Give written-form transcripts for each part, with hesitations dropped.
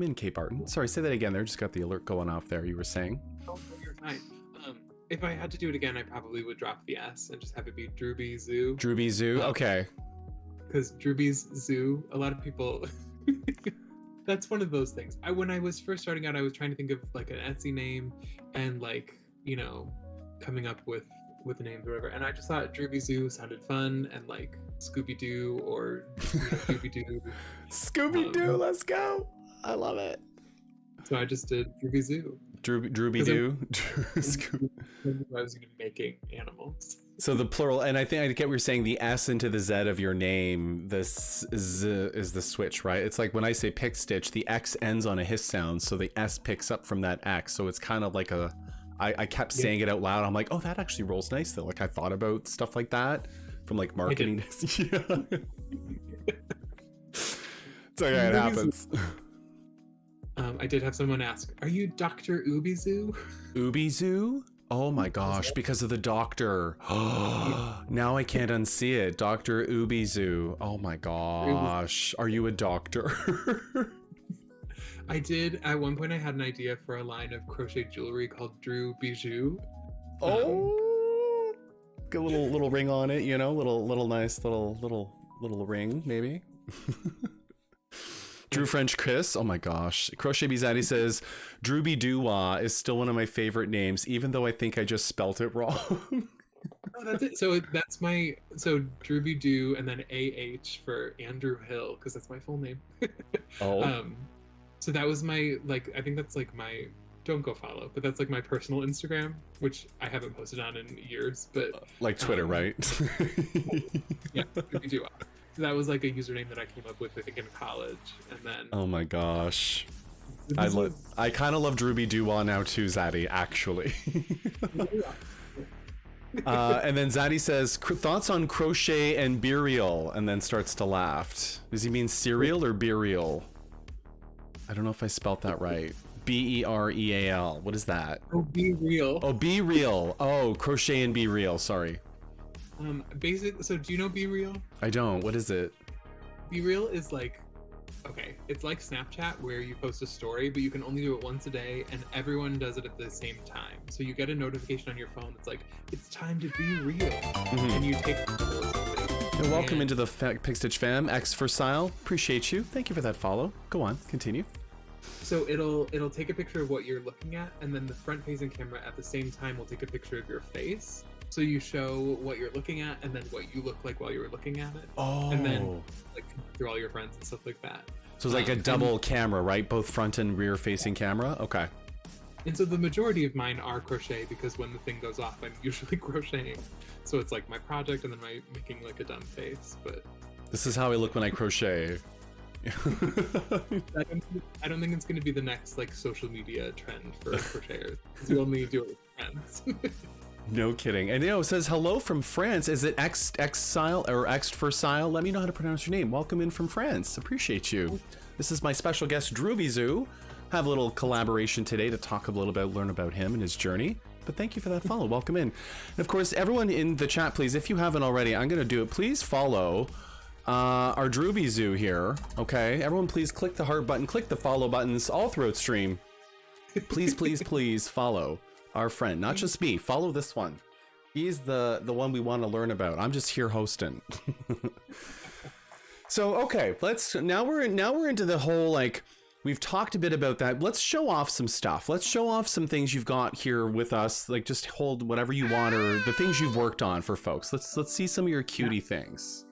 I'm in Cape Barton. Sorry, say that again there. Just got the alert going off there. You were saying? Oh, you're fine. If I had to do it again, I probably would drop the S and just have it be Drewby Zoo. Drewby Zoo? Okay. Because Drewby's Zoo, a lot of people... That's one of those things. When I was first starting out, I was trying to think of like an Etsy name and like, you know, coming up with names or whatever. And I just thought Drewby Zoo sounded fun and like Scooby-Doo or Scooby-Doo. Scooby-Doo, let's go. I love it. So I just did Drewby Zoo. Drewby-Doo. I was going to be making animals. So the plural, and I think I get what you're saying, the S into the Z of your name, this Z is the switch, right? It's like when I say pick stitch, the X ends on a hiss sound, so the S picks up from that X. So it's kind of like I kept saying it out loud. I'm like, oh, that actually rolls nice though. Like I thought about stuff like that from like marketing. Yeah. It's okay, it happens. I did have someone ask, are you Dr. Ubizu? Ubizu? Oh my gosh, because of the doctor. Now I can't unsee it. Dr. Ubizu. Oh my gosh. Are you a doctor? I did. At one point I had an idea for a line of crochet jewelry called Drew Bijou. Oh, get a little ring on it, you know, little nice little ring maybe. Drew French Kiss. Oh my gosh. Crochet Bizatti says Drewby Doo-Wah is still one of my favorite names, even though I think I just spelt it wrong. Oh, that's it. So that's my Drewby Doo and then AH for Andrew Hill because that's my full name. Oh. So that was my I think that's like my don't go follow, but that's like my personal Instagram, which I haven't posted on in years, but like Twitter, right? Yeah, Drewby Doo-Wah. So that was like a username that I came up with, I think, in college, and then. Oh my gosh, I kind of love Drewby Doo-Wah now too, Zaddy. Actually. And then Zaddy says thoughts on crochet and burial, and then starts to laugh. Does he mean cereal or burial? I don't know if I spelt that right. B-E-R-E-A-L. What is that? Oh, be real. Oh, be real. Oh, crochet and be real. Sorry. So do you know Be Real? I don't. What is it? Be Real is like, okay, it's like Snapchat where you post a story, but you can only do it once a day, and everyone does it at the same time. So you get a notification on your phone that's like, it's time to be real, and you take photos of it. And welcome into the Pigstitch fam. X for Sile. Appreciate you. Thank you for that follow. Go on. Continue. So it'll take a picture of what you're looking at, and then the front-facing camera at the same time will take a picture of your face. So you show what you're looking at and then what you look like while you were looking at it. Oh. And then like through all your friends and stuff like that. So it's like a double camera, right? Both front and rear facing camera? Okay. And so the majority of mine are crochet because when the thing goes off, I'm usually crocheting. So it's like my project and then my making like a dumb face, but... This is how I look when I crochet. I don't think it's going to be the next like social media trend for crocheters. Because you only do it with friends. No kidding. And it says hello from France. Is it X-Sile or X for Sile? Let me know how to pronounce your name. Welcome in from France. Appreciate you. This is my special guest, Drewby Zoo. Have a little collaboration today to talk a little bit, learn about him and his journey. But thank you for that follow. Welcome in. And of course, everyone in the chat, please, if you haven't already, I'm going to do it. Please follow our Drewby Zoo here. Okay, everyone, please click the heart button, click the follow buttons all throughout stream. Please, please, please follow our friend, not just me. Follow this one. He's the one we want to learn about. I'm just here hosting. So okay, now we're into the whole like we've talked a bit about that. Let's show off some stuff. Let's show off some things you've got here with us. Like just hold whatever you want or the things you've worked on for folks. Let's see some of your cutie things.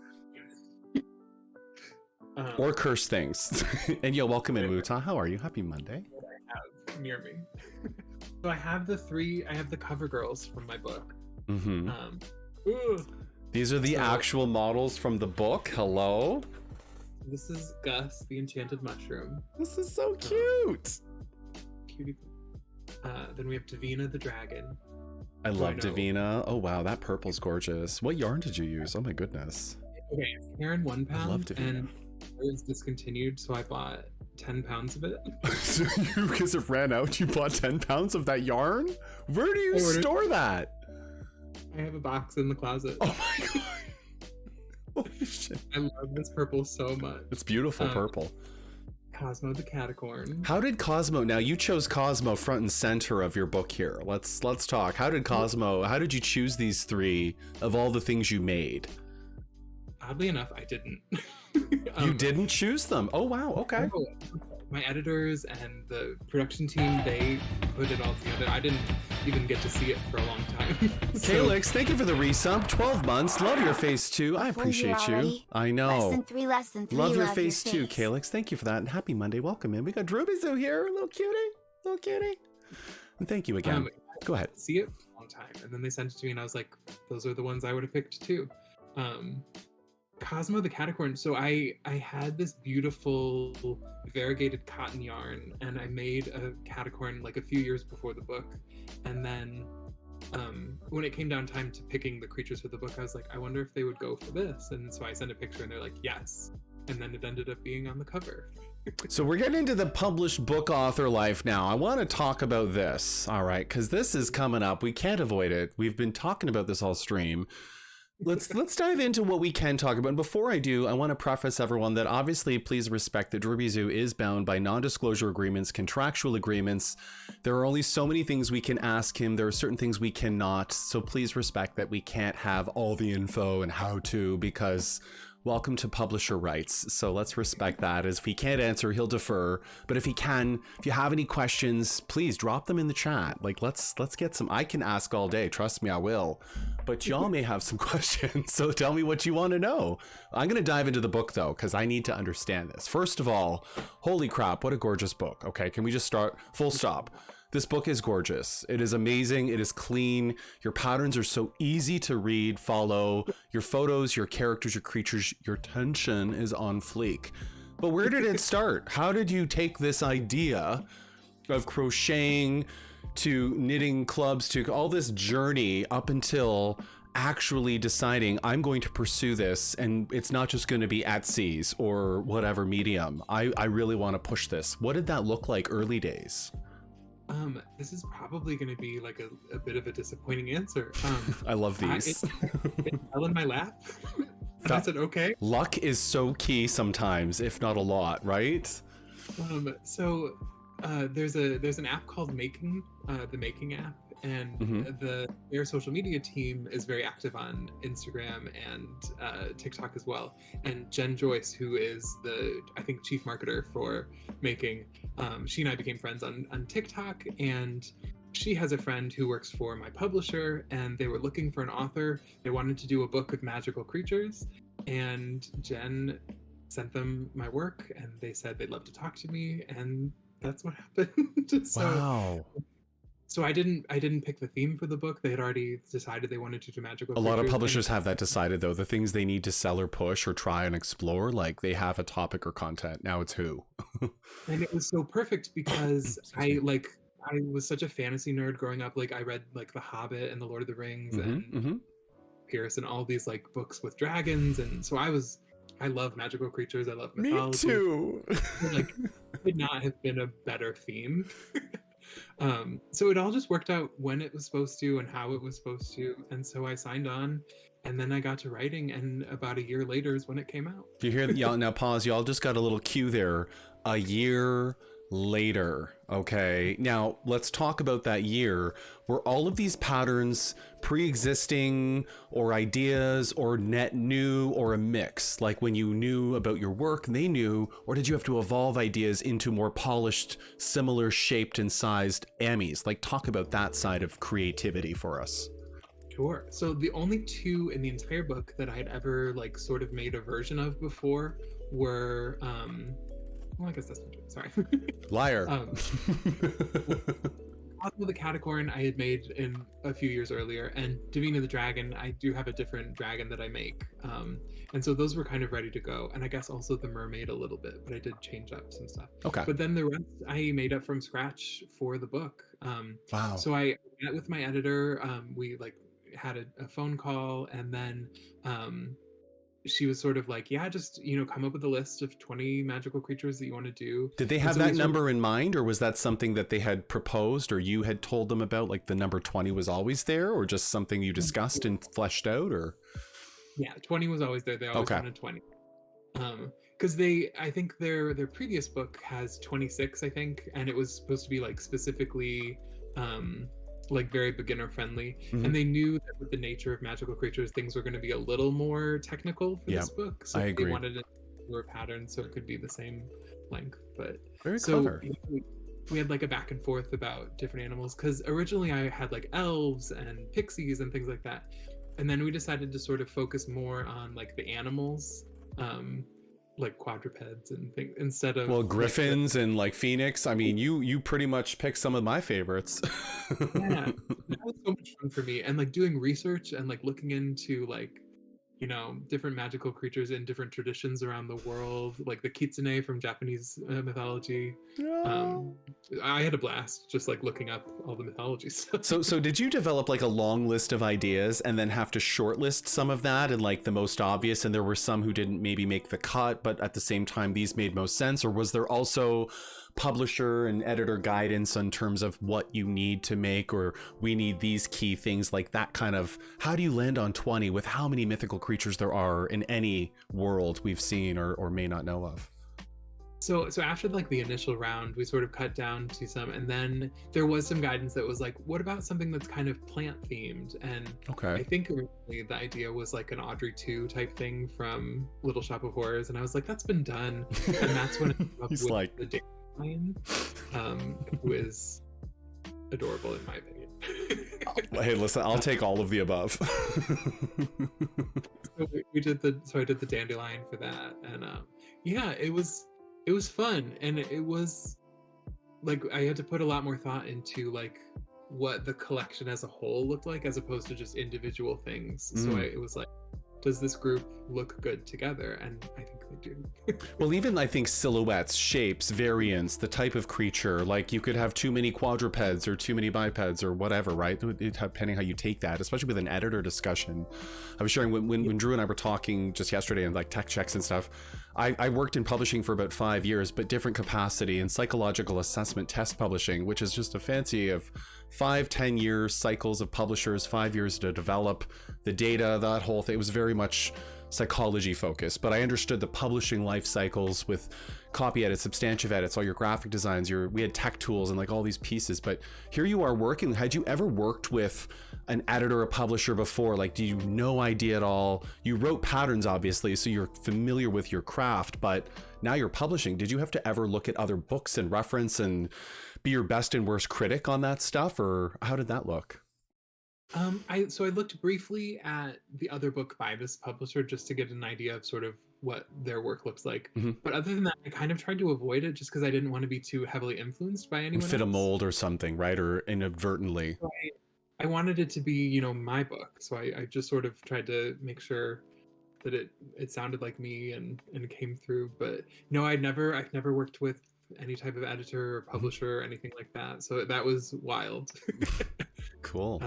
Or curse things. And yo, welcome in, Muta. How are you? Happy Monday. I have near me. So I have the cover girls from my book. These are the actual models from the book. Hello. This is Gus, the enchanted mushroom. This is so cute. Cutie. Then we have Davina the dragon. I love Davina. Oh wow, that purple's gorgeous. What yarn did you use? Oh my goodness. Okay, it's Karen 1 pound. I love Davina. And it was discontinued, so I bought 10 pounds of it. So you, because it ran out, you bought 10 pounds of that yarn? Where do you store that? I have a box in the closet. Oh my god. Holy shit. I love this purple so much. It's beautiful purple. Cosmo the Catacorn. How did Cosmo, now you chose Cosmo front and center of your book here. Let's talk. How did you choose these three of all the things you made? Oddly enough, I didn't. You didn't choose them? Oh, wow. Okay. My editors and the production team, they put it all together. I didn't even get to see it for a long time. Calix, thank you for the resub. 12 months. Love your face too. I appreciate you. I know. Less than three. Love your face too, Calix. Thank you for that. And happy Monday. Welcome in. We got Drubizu here. Little cutie. And thank you again. Go ahead. See it for a long time. And then they sent it to me and I was like, those are the ones I would have picked too. Cosmo the Catacorn. So I had this beautiful variegated cotton yarn and I made a catacorn like a few years before the book. And then when it came down time to picking the creatures for the book, I was like, I wonder if they would go for this. And so I sent a picture and they're like, yes. And then it ended up being on the cover. So we're getting into the published book author life now. I want to talk about this, all right, because this is coming up. We can't avoid it. We've been talking about this all stream. Let's dive into what we can talk about. And before I do, I want to preface everyone that obviously please respect that Drubizu is bound by non-disclosure agreements, contractual agreements. There are only so many things we can ask him. There are certain things we cannot. So please respect that we can't have all the info and how to, because welcome to publisher rights. So let's respect that. As if he can't answer, he'll defer. But if he can, if you have any questions, please drop them in the chat. Like let's get some. I can ask all day. Trust me, I will. But y'all may have some questions. So tell me what you want to know. I'm going to dive into the book though, because I need to understand this. First of all, holy crap, what a gorgeous book. Okay, can we just start full stop? This book is gorgeous. It is amazing. It is clean. Your patterns are so easy to read, follow. Your photos, your characters, your creatures, your tension is on fleek. But where did it start? How did you take this idea of crocheting to knitting clubs to all this journey up until actually deciding I'm going to pursue this, and it's not just going to be at seas or whatever medium. I really want to push this. What did that look like early days? This is probably going to be like a bit of a disappointing answer. I love these. It fell in my lap. And I said, okay. Luck is so key sometimes, if not a lot, right? So there's an app called Making, the Making app, and their social media team is very active on Instagram and TikTok as well. And Jen Joyce, who is the, I think, chief marketer for Making, she and I became friends on TikTok, and she has a friend who works for my publisher, and they were looking for an author. They wanted to do a book of magical creatures, and Jen sent them my work, and they said they'd love to talk to me, and that's what happened. Wow. So I didn't pick the theme for the book. They had already decided they wanted to do magical creatures. A lot of publishers have that decided, though. The things they need to sell or push or try and explore, like they have a topic or content. Now it's who. And it was so perfect because I was such a fantasy nerd growing up. Like I read like The Hobbit and The Lord of the Rings and Pierce and all these like books with dragons. And so I love magical creatures. I love mythology. Me too. Like could not have been a better theme. So it all just worked out when it was supposed to and how it was supposed to. And so I signed on, and then I got to writing, and about a year later is when it came out. Do you hear that? Y'all, now pause. Y'all just got a little cue there. A year later. Okay. Now let's talk about that year. Were all of these patterns pre-existing or ideas or net new or a mix? Like when you knew about your work, they knew, or did you have to evolve ideas into more polished, similar shaped and sized Ammies? Like talk about that side of creativity for us. Sure. So the only two in the entire book that I had ever like sort of made a version of before were well, I guess that's not true. Sorry. Liar. Cosmo the Catacorn I had made in a few years earlier, and Davina the Dragon, I do have a different dragon that I make. And so those were kind of ready to go. And I guess also the mermaid a little bit, but I did change up some stuff. Okay. But then the rest I made up from scratch for the book. Wow. So I met with my editor. We like had a phone call, and then she was sort of like, yeah, just, come up with a list of 20 magical creatures that you want to do. Did they have that number in mind, or was that something that they had proposed or you had told them about, like the number 20 was always there, or just something you discussed and fleshed out? Or yeah, 20 was always there. They always wanted 20. because I think their previous book has 26, I think, and it was supposed to be like specifically like very beginner friendly. Mhm. And they knew that with the nature of magical creatures, things were going to be a little more technical for Yeah, this book, so I they agree. wanted a newer pattern so it could be the same length. But Very so clever. we had like a back and forth about different animals, because originally I had like elves and pixies and things like that, and then we decided to sort of focus more on like the animals, like quadrupeds and things, instead of Well, like griffins and like phoenix. I mean, you pretty much picked some of my favorites. yeah, that was so much fun for me, and like doing research and like looking into like, different magical creatures in different traditions around the world, like the kitsune from Japanese mythology. No. um I had a blast just like looking up all the mythology stuff. So did you develop like a long list of ideas and then have to shortlist some of that and like the most obvious, and there were some who didn't maybe make the cut, but at the same time these made most sense? Or was there also publisher and editor guidance in terms of what you need to make, or we need these key things, like that kind of, how do you land on 20 with how many mythical creatures there are in any world we've seen or may not know of? So after like the initial round, we sort of cut down to some, and then there was some guidance that was like, what about something that's kind of plant themed? And Okay. I think originally the idea was like an Audrey 2 type thing from Little Shop of Horrors, and I was like, that's been done. And that's when I came up He's with like, the dandelion, who is adorable in my opinion. hey, listen, I'll take all of the above. So I did the dandelion for that, and yeah, it was fun, and it was like I had to put a lot more thought into like what the collection as a whole looked like, as opposed to just individual things. So it was like, does this group look good together? And I think they do. Well, even I think silhouettes, shapes, variants, the type of creature, like you could have too many quadrupeds or too many bipeds or whatever, right? Depending how you take that, especially with an editor discussion. I was sharing when Drew and I were talking just yesterday and like tech checks and stuff. I worked in publishing for about 5 years, but different capacity in psychological assessment test publishing, which is just a fancy of 5-10 years cycles of publishers, 5 years to develop the data, that whole thing. It was very much psychology focused, but I understood the publishing life cycles with copy edits, substantive edits, all your graphic designs, we had tech tools and like all these pieces. But here you are working. Had you ever worked with an editor or publisher before? Like, do you no idea at all? You wrote patterns, obviously, so you're familiar with your craft, but now you're publishing. Did you have to ever look at other books and reference and be your best and worst critic on that stuff, or how did that look? I looked briefly at the other book by this publisher just to get an idea of sort of what their work looks like. Mm-hmm. But other than that, I kind of tried to avoid it just because I didn't want to be too heavily influenced by anyone Fit a else. mold or something, right? Or inadvertently. So I wanted it to be, my book. So I just sort of tried to make sure that it sounded like me and came through. But no, I've never worked with any type of editor or publisher or anything like that. So that was wild. Cool.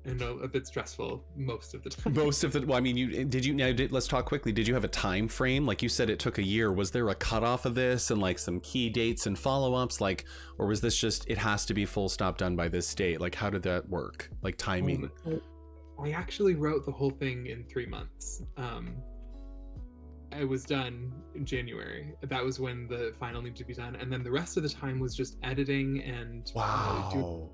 And a bit stressful most of the time. Well, I mean, let's talk quickly. Did you have a time frame? Like you said, it took a year. Was there a cutoff of this and like some key dates and follow-ups? Like, or was this just, it has to be full stop done by this date? Like, how did that work? Like timing? I actually wrote the whole thing in 3 months. I was done in January. That was when the final needed to be done. And then the rest of the time was just editing and wow.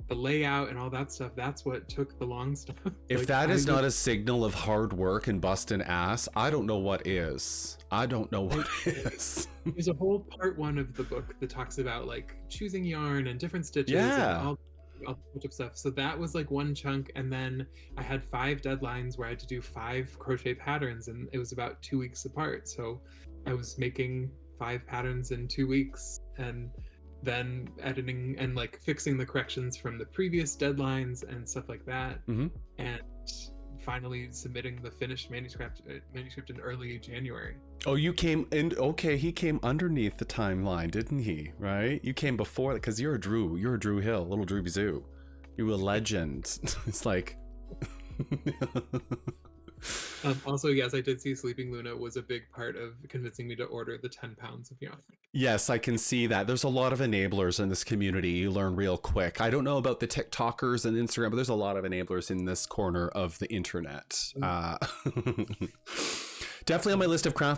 The layout and all that stuff. That's what took the long stuff. If that is not a signal of hard work and busting ass, I don't know what is. There's a whole part 1 of the book that talks about like choosing yarn and different stitches yeah. and all bunch of stuff. So that was like one chunk, and then I had 5 deadlines where I had to do 5 crochet patterns, and it was about 2 weeks apart. So I was making 5 patterns in 2 weeks, and then editing and like fixing the corrections from the previous deadlines and stuff like that. Mm-hmm. And finally submitting the finished manuscript in early January. Oh, you came in. Okay, he came underneath the timeline, didn't he? Right? You came before, because you're a Drew Hill, little Drewby Zoo. You're a legend. It's like. Also, yes, I did see Sleeping Luna was a big part of convincing me to order the 10 pounds of yarn. Yes, I can see that. There's a lot of enablers in this community. You learn real quick. I don't know about the TikTokers and Instagram, but there's a lot of enablers in this corner of the internet. Definitely on my list of craft